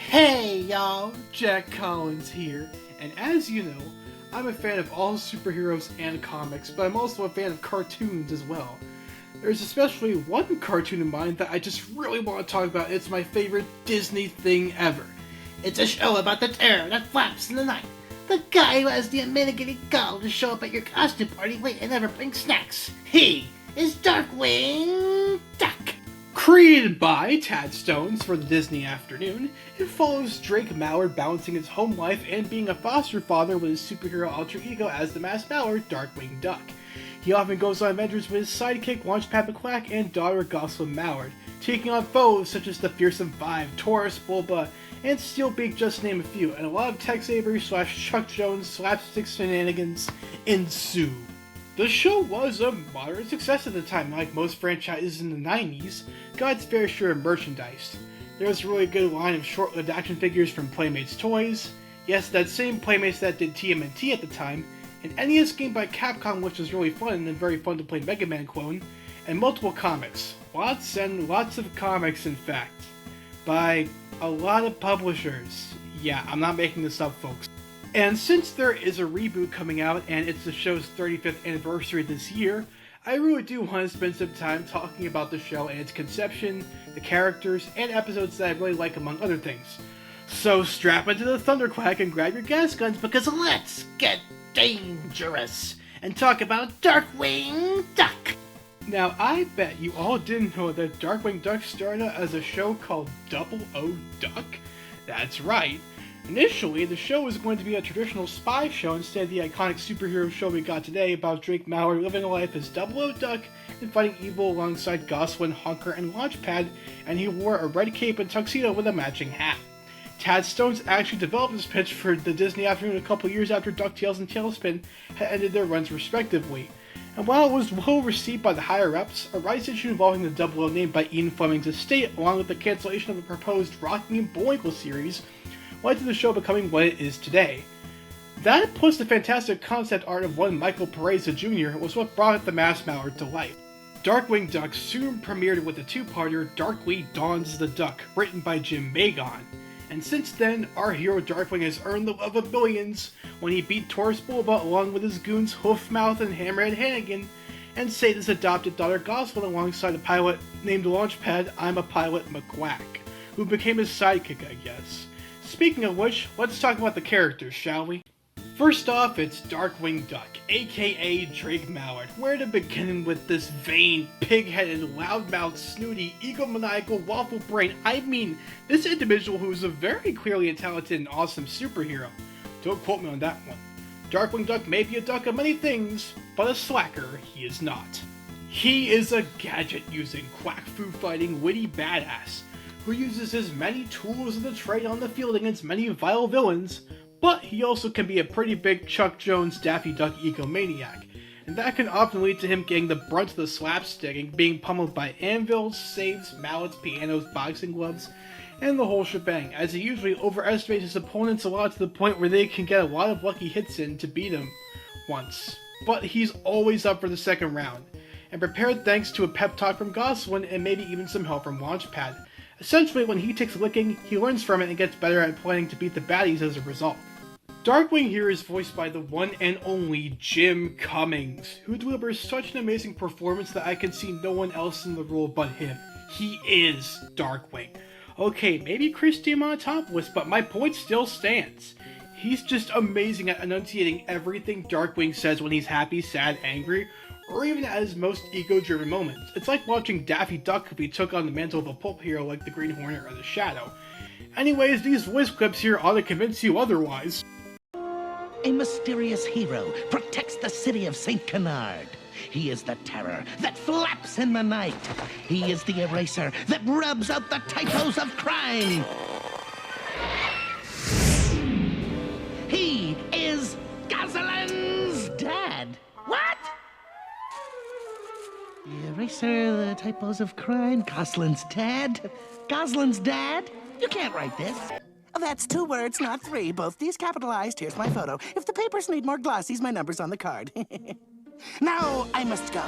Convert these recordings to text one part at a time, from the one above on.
Hey y'all, Jack Collins here, and as you know, I'm a fan of all superheroes and comics, but I'm also a fan of cartoons as well. There's especially one cartoon in mind that I just really want to talk about. It's my favorite Disney thing ever. It's a show about the terror that flaps in the night. The guy who has the unmitigated gall to show up at your costume party late and never bring snacks. He is Darkwing Duck. Created by Tad Stones for the Disney afternoon, it follows Drake Mallard balancing his home life and being a foster father with his superhero alter ego as the masked Mallard, Darkwing Duck. He often goes on adventures with his sidekick Launchpad McQuack and daughter Goslin Mallard, taking on foes such as the Fearsome Five, Taurus, Bulba, and Steelbeak, just to name a few, and a lot of Tex Avery / Chuck Jones slapstick shenanigans ensue. The show was a moderate success at the time. Like most franchises in the 90s, got its fair share of merchandise. There was a really good line of short-lived action figures from Playmates Toys, yes, that same Playmates that did TMNT at the time, an NES game by Capcom which was really fun and very fun to play Mega Man clone, and multiple comics. Lots and lots of comics, in fact, by a lot of publishers. Yeah, I'm not making this up, folks. And since there is a reboot coming out and it's the show's 35th anniversary this year, I really do want to spend some time talking about the show and its conception, the characters, and episodes that I really like, among other things. So strap into the thunderquack and grab your gas guns because let's get dangerous and talk about Darkwing Duck! Now, I bet you all didn't know that Darkwing Duck started as a show called Double O Duck. That's right. Initially, the show was going to be a traditional spy show instead of the iconic superhero show we got today about Drake Mallard living a life as Double O Duck and fighting evil alongside Goslin, Honker, and Launchpad, and he wore a red cape and tuxedo with a matching hat. Tad Stones actually developed this pitch for the Disney afternoon a couple years after DuckTales and Tailspin had ended their runs respectively. And while it was well received by the higher-ups, a rights issue involving the Double O name by Ian Fleming's estate, along with the cancellation of the proposed Rocky and Bullwinkle series, led to the show becoming what it is today. That, plus the fantastic concept art of one Michael Pereza Jr., was what brought the masked Mallard to life. Darkwing Duck soon premiered with the two-parter Darkly Dawns the Duck, written by Jim Magon. And since then, our hero Darkwing has earned the love of billions when he beat Taurus Bulba along with his goons Hoofmouth and Hammerhead Hannigan, and saved his adopted daughter Goslin alongside a pilot named Launchpad I'm a Pilot McQuack, who became his sidekick, I guess. Speaking of which, let's talk about the characters, shall we? First off, it's Darkwing Duck, aka Drake Mallard. Where to begin with this vain, pig-headed, loudmouthed, snooty, egomaniacal, waffle brain? I mean, this individual who is a very clearly talented and awesome superhero. Don't quote me on that one. Darkwing Duck may be a duck of many things, but a slacker he is not. He is a gadget-using, quack-fu-fighting, witty badass who uses his many tools of the trade on the field against many vile villains, but he also can be a pretty big Chuck Jones Daffy Duck egomaniac, and that can often lead to him getting the brunt of the slapstick and being pummeled by anvils, saves, mallets, pianos, boxing gloves, and the whole shebang, as he usually overestimates his opponents a lot to the point where they can get a lot of lucky hits in to beat him once. But he's always up for the second round, and prepared thanks to a pep talk from Goslin and maybe even some help from Launchpad. Essentially, when he takes a licking, he learns from it and gets better at planning to beat the baddies as a result. Darkwing here is voiced by the one and only Jim Cummings, who delivers such an amazing performance that I can see no one else in the role but him. He is Darkwing. Okay, maybe Chris Diamantopoulos, but my point still stands. He's just amazing at enunciating everything Darkwing says when he's happy, sad, angry, or even at his most ego-driven moments. It's like watching Daffy Duck if he took on the mantle of a pulp hero like the Green Hornet or the Shadow. Anyways, these voice clips here ought to convince you otherwise. A mysterious hero protects the city of St. Canard. He is the terror that flaps in the night. He is the eraser that rubs out the typos of crime. He is Gosling's dad. What? The eraser, the typos of crime, Goslin's dad? Goslin's dad? You can't write this. That's 2 words, not 3. Both these capitalized. Here's my photo. If the papers need more glossies, my number's on the card. Now I must go.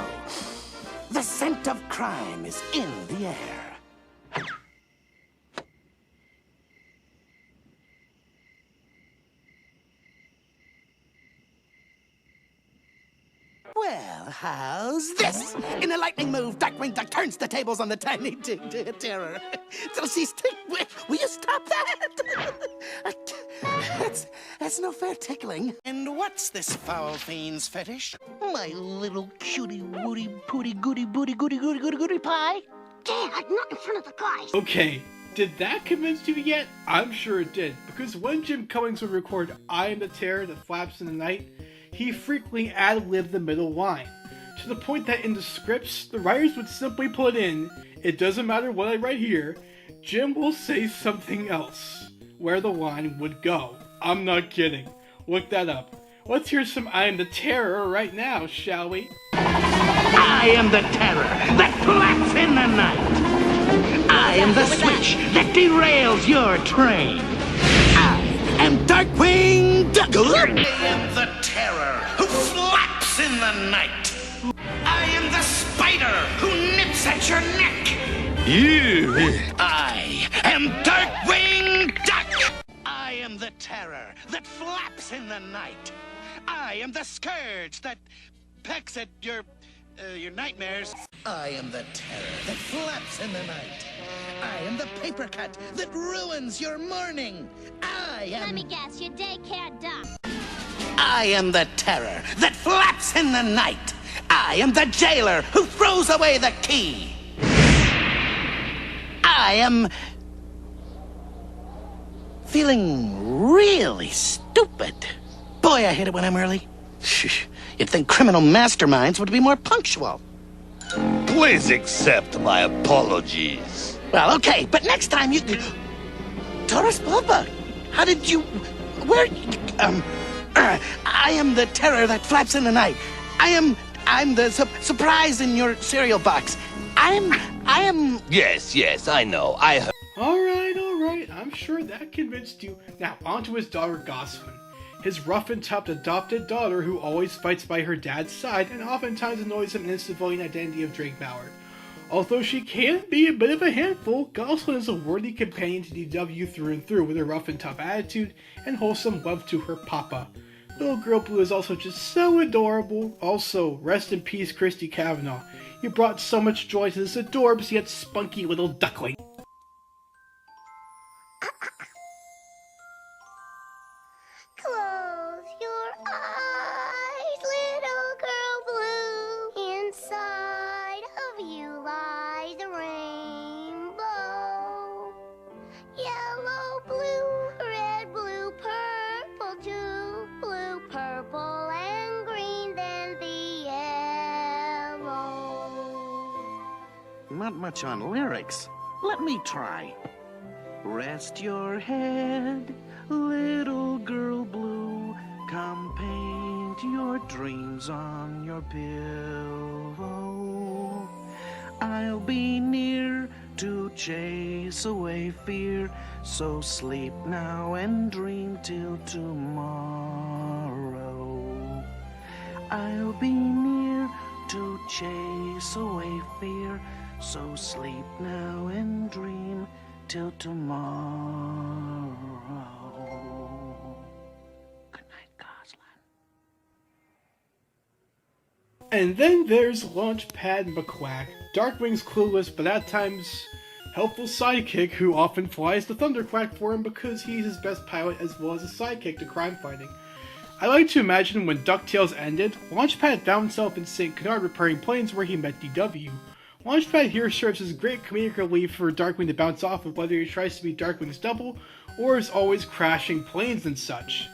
The scent of crime is in the air. Well, how's this? In a lightning move, Darkwing Duck turns the tables on the tiny terror. So she's... Will you stop that? That's no fair tickling. And what's this foul fiend's fetish? My little cutie woody pooty goody booty goody goody goody goody pie. Dad, not in front of the guys. Okay, did that convince you yet? I'm sure it did, because when Jim Cummings would record I Am the Terror That Flaps in the Night, he frequently ad-libbed the middle line, to the point that in the scripts, the writers would simply put in, "It doesn't matter what I write here, Jim will say something else," where the line would go. I'm not kidding. Look that up. Let's hear some I Am the Terror right now, shall we? I am the terror that flaps in the night. I am the switch that derails your train. I am Darkwing Duck. I am the terror who flaps in the night. I am the spider who nips at your neck. I am Darkwing Duck. I am the terror that flaps in the night. I am the scourge that pecks at your nightmares. I am the terror that flaps in the night. I am the paper cut that ruins your morning. Let me guess, your daycare duck. I am the terror that flaps in the night. I am the jailer who throws away the key. I am feeling really stupid. Boy, I hate it when I'm early. You'd think criminal masterminds would be more punctual. Please accept my apologies. Well, okay, but next time you... Taurus Bulba, how did you... Where... I am the terror that flaps in the night. I'm the surprise in your cereal box. I am... Yes, I know. I heard. Alright, I'm sure that convinced you. Now, on to his daughter Gosfin. His rough-and-tough adopted daughter who always fights by her dad's side and oftentimes annoys him in his civilian identity of Drake Ballard. Although she can be a bit of a handful, Gosfin is a worthy companion to DW through and through with her rough-and-tough attitude and wholesome love to her papa. Little Girl Blue is also just so adorable. Also, rest in peace Christy Cavanaugh. You brought so much joy to this adorbs yet spunky little duckling. Close your eyes, little girl blue. Inside of you lies a rainbow. Yellow, blue, red, blue, purple too. Blue, purple, and green, then the yellow. Not much on lyrics. Let me try. Rest your head, little girl blue. Come paint your dreams on your pillow. I'll be near to chase away fear. So sleep now and dream till tomorrow. I'll be near to chase away fear. So sleep now and dream till tomorrow. Good night, Goslin. And then there's Launchpad McQuack, Darkwing's clueless but at times helpful sidekick who often flies the Thunderquack for him because he's his best pilot as well as a sidekick to crime fighting. I like to imagine when DuckTales ended, Launchpad found himself in St. Canard repairing planes where he met DW. Launchpad here serves as a great comedic relief for Darkwing to bounce off of whether he tries to be Darkwing's double or is always crashing planes and such.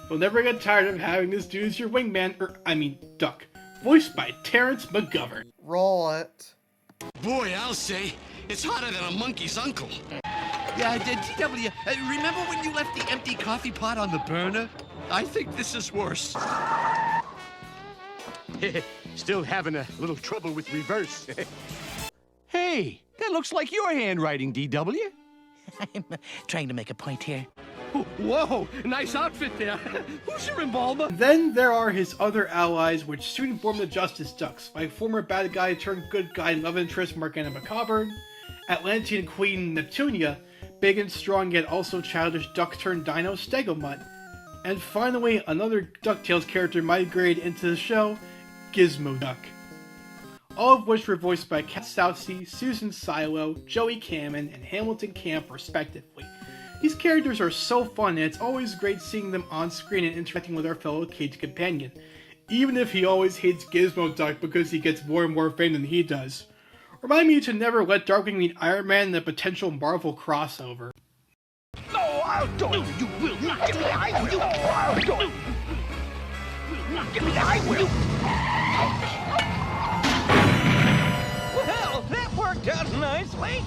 You'll never get tired of having this dude as your wingman, Duck, voiced by Terrence McGovern. Roll it. Boy, I'll say, it's hotter than a monkey's uncle. Yeah, DW, remember when you left the empty coffee pot on the burner? I think this is worse. Still having a little trouble with reverse. Hey, that looks like your handwriting, DW. I'm trying to make a point here. Whoa, nice outfit there. Who's your embalmer? Then there are his other allies which soon form the Justice Ducks, like former bad guy turned good guy love interest Morgana McCauburn, Atlantean Queen Neptunia, big and strong yet also childish duck turned dino Stegomut, and finally another DuckTales character migrated into the show, Gizmo Duck. All of which were voiced by Kat Southsea, Susan Silo, Joey Cameron, and Hamilton Camp respectively. These characters are so fun, and it's always great seeing them on screen and interacting with our fellow cage companion, even if he always hates Gizmo Duck because he gets more and more fame than he does. Remind me to never let Darkwing meet Iron Man in a potential Marvel crossover. No, I'll do it. You will not get me. I will. No, I'll do it. You will not get me. I will. Well, that worked out nicely.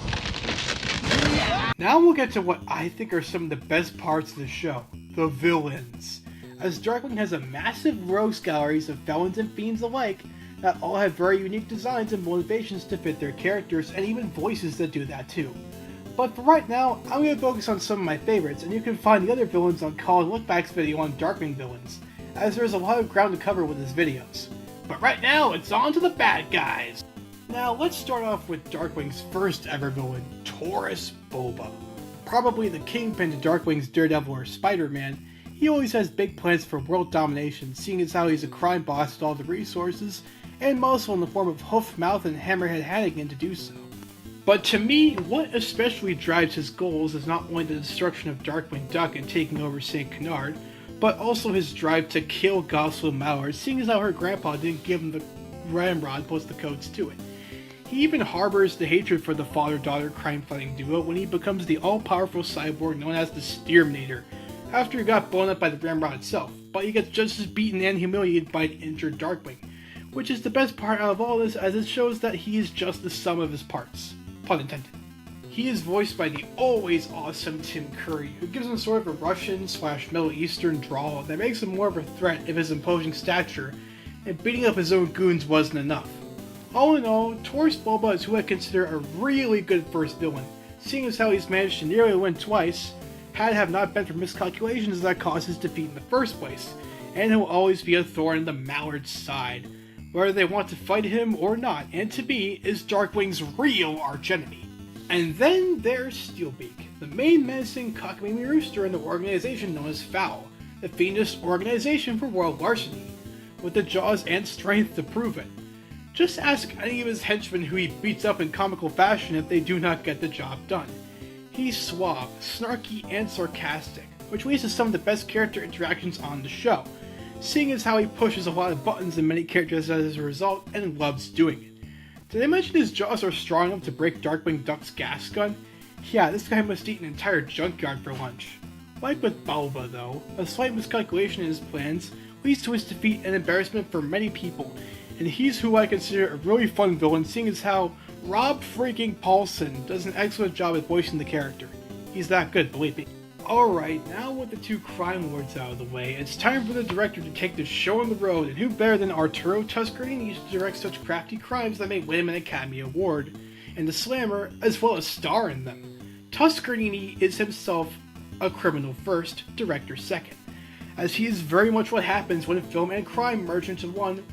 Now we'll get to what I think are some of the best parts of the show, the villains. As Darkwing has a massive rogues galleries of felons and fiends alike that all have very unique designs and motivations to fit their characters, and even voices that do that too. But for right now, I'm going to focus on some of my favorites, and you can find the other villains on Colin LooksBack's video on Darkwing villains, as there's a lot of ground to cover with his videos. But right now, it's on to the bad guys! Now let's start off with Darkwing's first ever villain, Taurus Boba. Probably the kingpin to Darkwing's Daredevil or Spider-Man, he always has big plans for world domination, seeing as how he's a crime boss with all the resources, and muscle in the form of Hoof, Mouth, and Hammerhead Hannigan to do so. But to me, what especially drives his goals is not only the destruction of Darkwing Duck and taking over St. Canard, but also his drive to kill Gosling Mallard, seeing as how her grandpa didn't give him the ramrod plus the codes to it. He even harbors the hatred for the father-daughter crime-fighting duo when he becomes the all-powerful cyborg known as the Steerminator, after he got blown up by the ramrod itself, but he gets just as beaten and humiliated by an injured Darkwing, which is the best part out of all this, as it shows that he is just the sum of his parts. Pun intended. He is voiced by the always awesome Tim Curry, who gives him sort of a Russian/Middle Eastern drawl that makes him more of a threat of his imposing stature, and beating up his own goons wasn't enough. All in all, Taurus Boba is who I consider a really good first villain, seeing as how he's managed to nearly win twice, had it have not been for miscalculations that caused his defeat in the first place, and he'll always be a thorn in the Mallard's side, whether they want to fight him or not, and to me, is Darkwing's real archenemy. And then there's Steelbeak, the main menacing cockamamie rooster in the organization known as FOUL, the fiendish organization for world larceny, with the jaws and strength to prove it. Just ask any of his henchmen who he beats up in comical fashion if they do not get the job done. He's suave, snarky, and sarcastic, which leads to some of the best character interactions on the show, seeing as how he pushes a lot of buttons in many characters as a result and loves doing it. Did I mention his jaws are strong enough to break Darkwing Duck's gas gun? Yeah, this guy must eat an entire junkyard for lunch. Like with Boba though, a slight miscalculation in his plans leads to his defeat and embarrassment for many people, and he's who I consider a really fun villain, seeing as how Rob freaking Paulson does an excellent job at voicing the character. He's that good, believe me. Alright, now with the two crime lords out of the way, it's time for the director to take the show on the road, and who better than Arturo Toscanini to direct such crafty crimes that may win him an Academy Award, and the Slammer, as well as star in them. Toscanini is himself a criminal first, director second, as he is very much what happens when film and crime merge into one,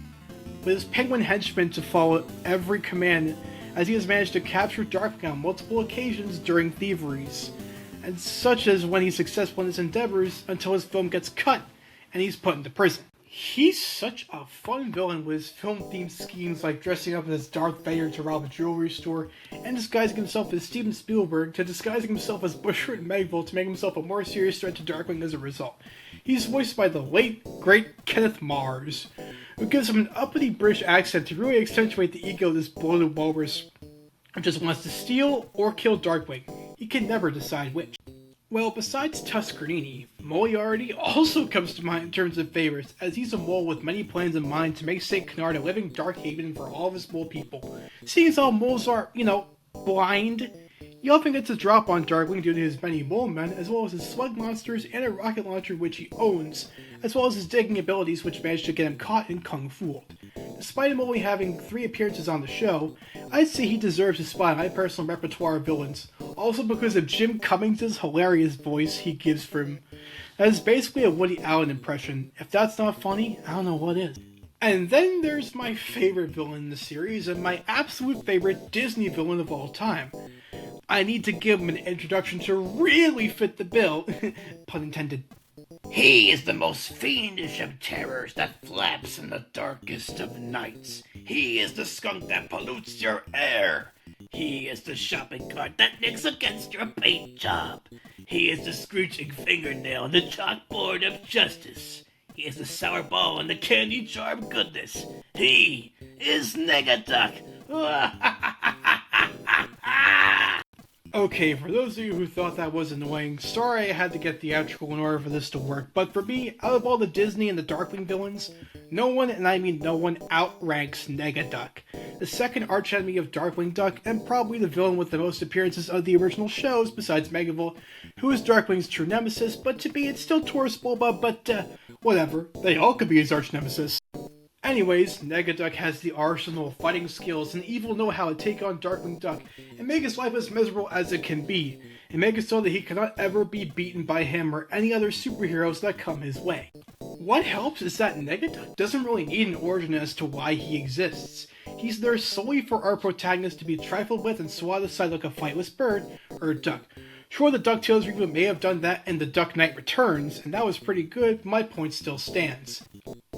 with his penguin henchmen to follow every command, as he has managed to capture Darkwing on multiple occasions during thieveries, and such as when he's successful in his endeavors until his film gets cut and he's put into prison. He's such a fun villain with his film-themed schemes like dressing up as Darth Vader to rob a jewelry store, and disguising himself as Steven Spielberg to disguising himself as Bushra and Megville to make himself a more serious threat to Darkwing as a result. He's voiced by the late, great Kenneth Mars, who gives him an uppity British accent to really accentuate the ego of this bloated walrus who just wants to steal or kill Darkwing. He can never decide which. Well, besides Toscanini, Moriarty also comes to mind in terms of favorites, as he's a mole with many plans in mind to make St. Canard a living dark haven for all of his mole people. Seeing as all moles are, blind, he often gets a drop on Darkwing due to his many mole men, as well as his slug monsters and a rocket launcher which he owns, as well as his digging abilities which managed to get him caught and kung-fu'd. Despite him only having 3 appearances on the show, I'd say he deserves a spot in my personal repertoire of villains, also because of Jim Cummings' hilarious voice he gives for him. That is basically a Woody Allen impression. If that's not funny, I don't know what is. And then there's my favorite villain in the series, and my absolute favorite Disney villain of all time. I need to give him an introduction to really fit the bill, pun intended. He is the most fiendish of terrors that flaps in the darkest of nights. He is the skunk that pollutes your air. He is the shopping cart that nicks against your paint job. He is the screeching fingernail on the chalkboard of justice. He is the sour ball in the candy jar of goodness. He is Negaduck. Okay, for those of you who thought that was annoying, sorry I had to get theatrical in order for this to work, but for me, out of all the Disney and the Darkwing villains, no one, and I mean no one, outranks Negaduck. The second archenemy of Darkwing Duck, and probably the villain with the most appearances of the original shows, besides Megaville, who is Darkwing's true nemesis, but to me it's still Taurus Bulba, but whatever, they all could be his arch-nemesis. Anyways, Negaduck has the arsenal of fighting skills and evil know-how to take on Darkwing Duck and make his life as miserable as it can be, and make it so that he cannot ever be beaten by him or any other superheroes that come his way. What helps is that Negaduck doesn't really need an origin as to why he exists. He's there solely for our protagonist to be trifled with and swatted aside like a flightless bird or a duck. Sure, the DuckTales reboot may have done that in The Duck Knight Returns, and that was pretty good, but my point still stands.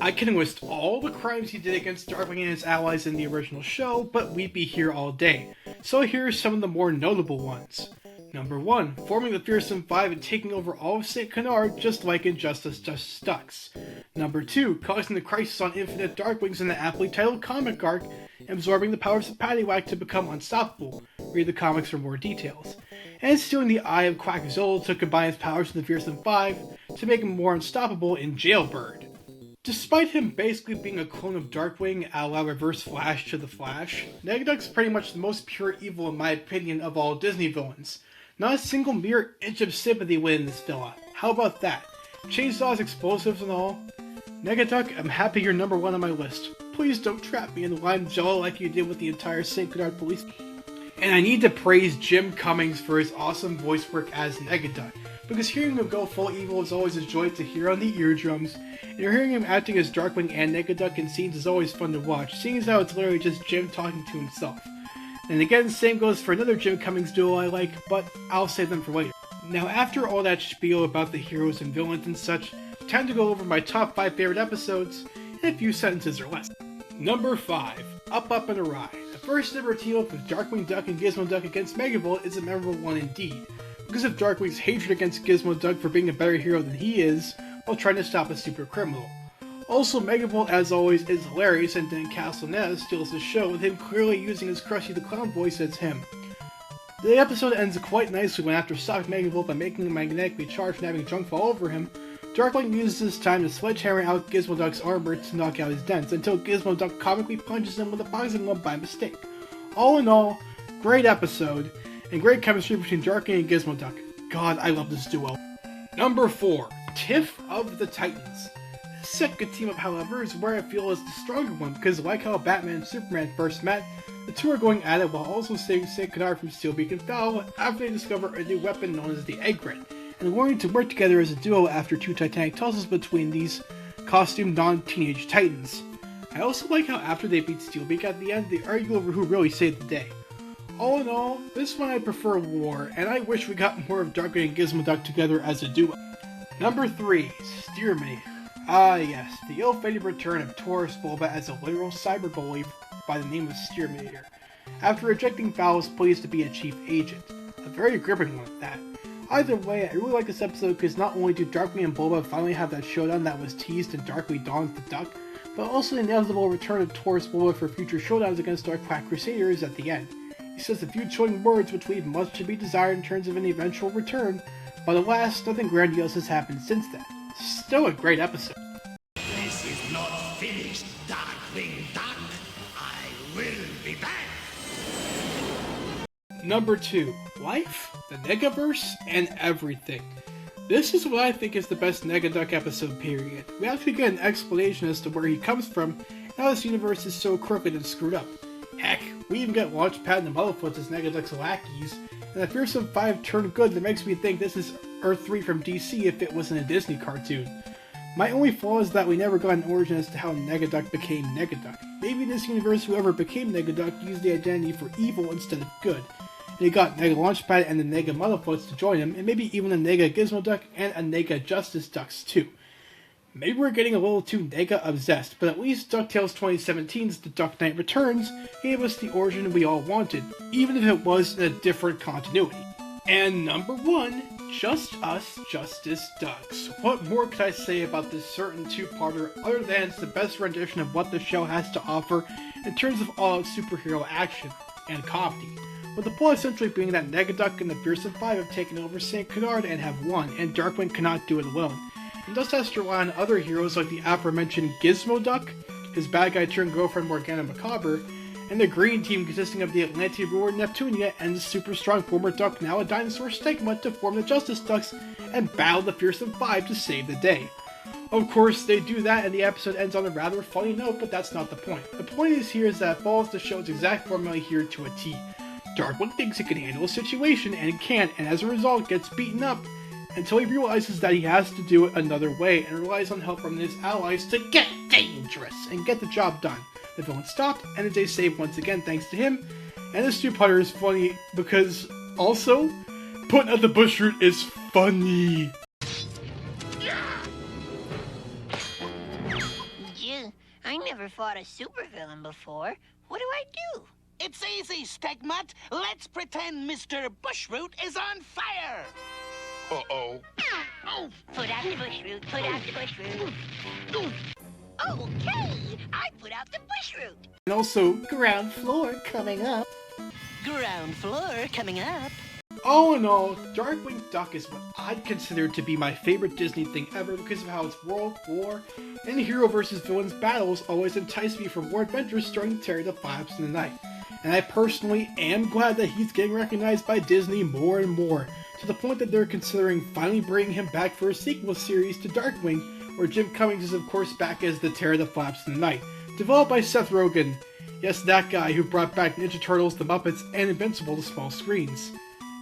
I can list all the crimes he did against Darkwing and his allies in the original show, but we'd be here all day. So here are some of the more notable ones. Number 1, forming the Fearsome Five and taking over all of St. Canard just like in Justice Ducks. Number 2, causing the crisis on Infinite Darkwings in the aptly titled comic arc, and absorbing the powers of Paddywhack to become unstoppable. Read the comics for more details. And stealing the Eye of Quackzilla to combine his powers with the Fearsome Five to make him more unstoppable in Jailbird. Despite him basically being a clone of Darkwing a la Reverse Flash to the Flash, Negaduck's pretty much the most pure evil in my opinion of all Disney villains. Not a single mere inch of sympathy within this villa. How about that? Chainsaws, explosives and all. Negaduck, I'm happy you're number 1 on my list. Please don't trap me in the lime jello like you did with the entire St. Canard Police. And I need to praise Jim Cummings for his awesome voice work as Negaduck, because hearing him go full evil is always a joy to hear on the eardrums, and hearing him acting as Darkwing and Negaduck in scenes is always fun to watch, seeing as how it's literally just Jim talking to himself. And again, same goes for another Jim Cummings duo I like, but I'll save them for later. Now after all that spiel about the heroes and villains and such, time to go over my top 5 favorite episodes in a few sentences or less. Number 5, Up Up and Awry. The first ever team up with Darkwing Duck and Gizmo Duck against Megaville is a memorable one indeed, because of Darkwing's hatred against Gizmo Duck for being a better hero than he is, while trying to stop a super criminal. Also, Megaville, as always, is hilarious, and then Castellaneta steals the show, with him clearly using his Krusty the Clown voice as him. The episode ends quite nicely when, after stopping Megaville by making him magnetically charged and having junk fall over him, Darkwing uses this time to sledgehammer out Gizmo Duck's armor to knock out his dents, until Gizmo Duck comically punches him with a boxing glove by mistake. All in all, great episode, and great chemistry between Darkwing and Gizmo Duck. God, I love this duo. Number 4, Tiff of the Titans. This second team-up, however, is where I feel is the stronger one, because like how Batman and Superman first met, the two are going at it while also saving St. Canard from Steelbeak and Fowl after they discover a new weapon known as the Egg Grid, and learning to work together as a duo after 2 titanic tussles between these costumed non-teenage titans. I also like how after they beat Steelbeak at the end, they argue over who really saved the day. All in all, this one I prefer War, and I wish we got more of Darkwing and Gizmo Duck together as a duo. Number 3, Steerminator. Ah yes, the ill-fated return of Taurus Bulba as a literal cyberbully by the name of Steerminator, after rejecting Fowl's pleas to be a chief agent. A very gripping one at that. Either way, I really like this episode because not only do Darkwing and Bulba finally have that showdown that was teased in Darkly Dawn's the Duck, but also the inevitable return of Taurus Bulba for future showdowns against Dark Quack Crusaders at the end. He says a few chilling words which leave much to be desired in terms of an eventual return, but alas, nothing grandiose has happened since then. Still a great episode. This is not finished, Darkwing Duck. I will be back. Number 2, Life, the Negaverse, and Everything. This is what I think is the best Negaduck episode period. We actually get an explanation as to where he comes from, and how this universe is so crooked and screwed up. Heck, we even get Launchpad and the Muddlefoot as Negaduck's lackeys, and the Fearsome Five turn good that makes me think this is Earth 3 from DC if it wasn't a Disney cartoon. My only flaw is that we never got an origin as to how Negaduck became Negaduck. Maybe in this universe whoever became Negaduck used the identity for evil instead of good. and he got Nega Launchpad and the Nega Motherfoots to join him, and maybe even a Nega Gizmo Duck and a Nega Justice Ducks too. Maybe we're getting a little too Nega obsessed, but at least DuckTales 2017's The Duck Knight Returns gave us the origin we all wanted, even if it was in a different continuity. And number 1, Just Us Justice Ducks. What more could I say about this certain two-parter other than it's the best rendition of what the show has to offer in terms of all-out superhero action and comedy, with the plot essentially being that Negaduck and the Fearsome Five have taken over St. Canard and have won, and Darkwing cannot do it alone, and thus has to rely on other heroes like the aforementioned Gizmo Duck, his bad guy turned girlfriend Morgana Macabre, and the green team consisting of the Atlantean ruler Neptunia and the super strong former duck, now a dinosaur, Stigma, to form the Justice Ducks and battle the Fearsome Five to save the day. Of course, they do that and the episode ends on a rather funny note, but that's not the point. The point is that it follows the show's exact formula here to a T. Darkwing thinks he can handle a situation and he can't, and as a result gets beaten up until he realizes that he has to do it another way and relies on help from his allies to get dangerous and get the job done. The villain stopped, and the day saved once again thanks to him. And this two-parter is funny because, also, putting out the bush route is funny. Gee, I never fought a supervillain before. What do I do? It's easy, Stegmutt. Let's pretend Mr. Bushroot is on fire. Uh-oh. Oh, put out the bush root, put out the bush root. Okay, I put out the bush root. And also, Ground floor coming up. Ground floor coming up. all in all, Darkwing Duck is what I'd consider to be my favorite Disney thing ever because of how its world, war, and hero versus villains battles always entice me for more adventures starring Terry the Flaps in the night. And I personally am glad that he's getting recognized by Disney more and more, to the point that they're considering finally bringing him back for a sequel series to Darkwing, where Jim Cummings is of course back as the Terry the Flaps in the night, developed by Seth Rogen. Yes, that guy who brought back Ninja Turtles, The Muppets, and Invincible to small screens.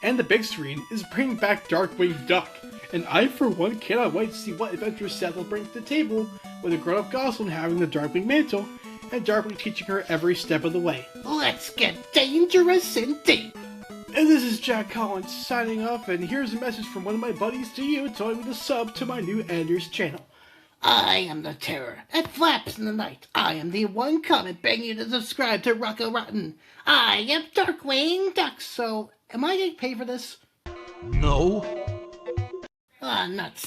And the big screen is bringing back Darkwing Duck, and I for one cannot wait to see what adventures Seth will bring to the table, with a grown-up Goslin having the Darkwing mantle, and Darkwing teaching her every step of the way. Let's get dangerous and deep! And this is Jack Collins signing off, and here's a message from one of my buddies to you telling me to sub to my new Anders channel. I am the terror that flaps in the night. I am the one comment begging you to subscribe to Rocko Rotten. I am Darkwing Duck, so am I getting paid for this? No. Ah, nuts.